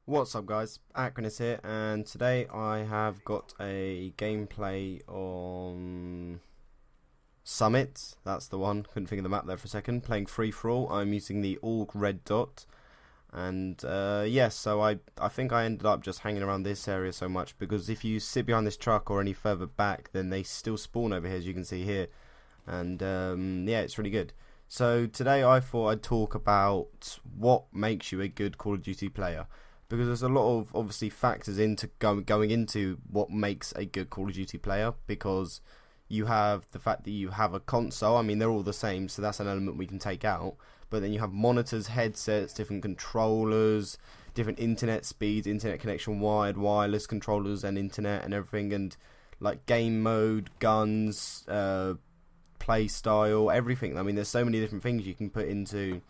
What's up guys, Acronis here, and today I have got a gameplay on Summit. That's the one, couldn't think of the map there for a second. Playing Free For All. I'm using the Org Red Dot, and yes, so I think I ended up just hanging around this area so much because if you sit behind this truck or any further back, then they still spawn over here, as you can see here, and yeah, it's really good. So today I thought I'd talk about what makes you a good Call of Duty player, because there's a lot of obviously factors into going into what makes a good Call of Duty player. Because you have the fact that you have a console. I mean, they're all the same, so that's an element we can take out. But then you have monitors, headsets, different controllers, different internet speeds, internet connection, wired, wireless controllers, and internet and everything, and like game mode, guns, play style, everything. I mean, there's so many different things you can put into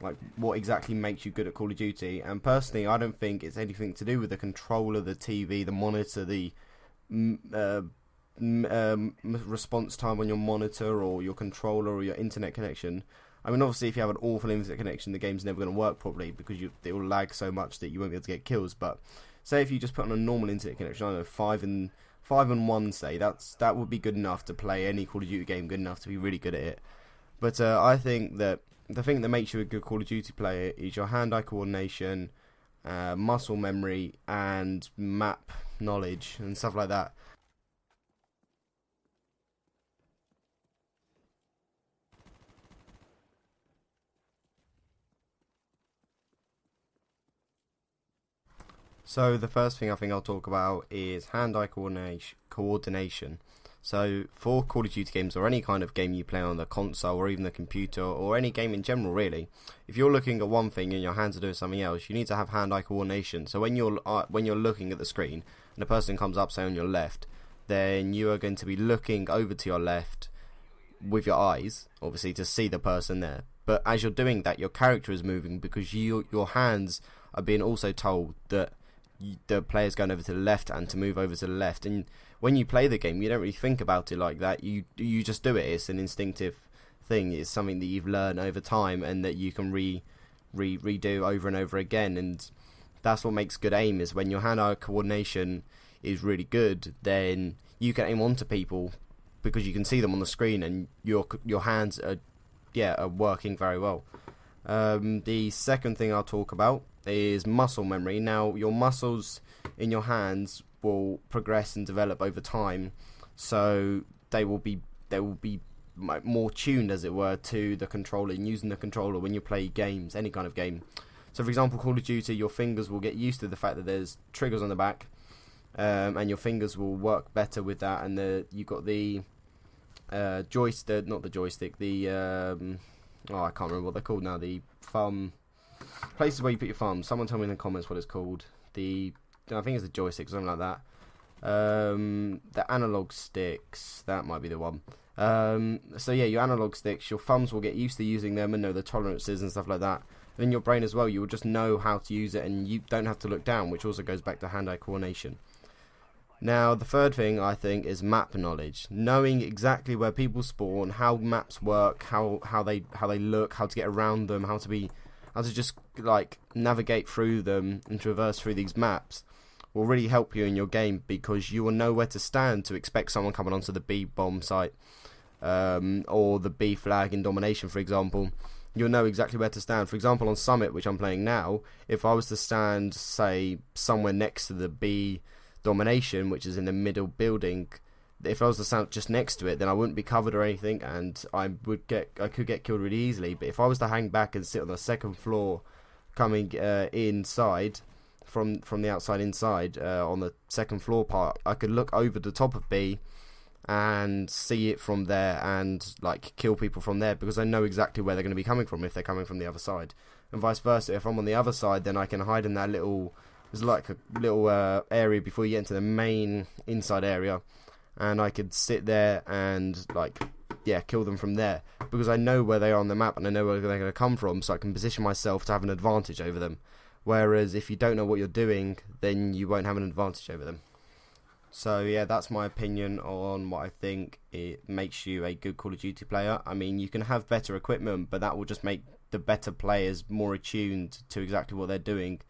like what exactly makes you good at Call of Duty. And personally, I don't think it's anything to do with the controller, the TV, the monitor, the response time on your monitor or your controller or your internet connection. I mean, obviously if you have an awful internet connection, the game's never going to work properly because it will lag so much that you won't be able to get kills. But say if you just put on a normal internet connection, I don't know, 5 and 1, say, that would be good enough to play any Call of Duty game, good enough to be really good at it. But I think that the thing that makes you a good Call of Duty player is your hand-eye coordination, muscle memory, and map knowledge and stuff like that. So the first thing I think I'll talk about is hand-eye coordination. So for Call of Duty games, or any kind of game you play on the console or even the computer, or any game in general really, if you're looking at one thing and your hands are doing something else, you need to have hand-eye coordination. So when you're looking at the screen and a person comes up, say on your left, then you are going to be looking over to your left with your eyes, obviously, to see the person there. But as you're doing that, your character is moving because your hands are being also told that the player's going over to the left and to move over to the left. And when you play the game, you don't really think about it like that. You just do it. It's an instinctive thing. It's something that you've learned over time and that you can redo over and over again. And that's what makes good aim, is when your hand-eye coordination is really good, then you can aim onto people because you can see them on the screen and your hands are working very well. The second thing I'll talk about is muscle memory. Now, your muscles in your hands will progress and develop over time, so they will be more tuned, as it were, to the controller, and using the controller when you play games, any kind of game. So for example, Call of Duty, your fingers will get used to the fact that there's triggers on the back, and your fingers will work better with that. And you've got the joystick, not the joystick, the I can't remember what they're called now, the thumb places where you put your thumbs. Someone tell me in the comments what it's called. I think it's the joystick, something like that. The analog sticks, that might be the one. So yeah, your analog sticks, your thumbs will get used to using them and know the tolerances and stuff like that. And in your brain as well, you will just know how to use it, and you don't have to look down, which also goes back to hand-eye coordination. Now, the third thing I think is map knowledge, knowing exactly where people spawn, how maps work, how they look, how to get around them, how to just like navigate through them and traverse through these maps will really help you in your game, because you will know where to stand to expect someone coming onto the B bomb site, or the B flag in domination, for example. You'll know exactly where to stand. For example, on Summit, which I'm playing now, if I was to stand, say, somewhere next to the B domination, which is in the middle building, if I was to stand just next to it, then I wouldn't be covered or anything, and I could get killed really easily. But if I was to hang back and sit on the second floor, coming inside from the outside inside, on the second floor part, I could look over the top of B and see it from there and like kill people from there, because I know exactly where they're going to be coming from if they're coming from the other side. And vice versa, if I'm on the other side, then I can hide in that there's like a little area before you get into the main inside area, and I could sit there and kill them from there, because I know where they are on the map and I know where they're going to come from, so I can position myself to have an advantage over them. Whereas if you don't know what you're doing, then you won't have an advantage over them. So yeah, that's my opinion on what I think it makes you a good Call of Duty player. I mean, you can have better equipment, but that will just make the better players more attuned to exactly what they're doing,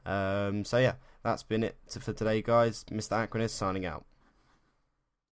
So yeah, that's been it for today, guys. Mr. Acronis signing out.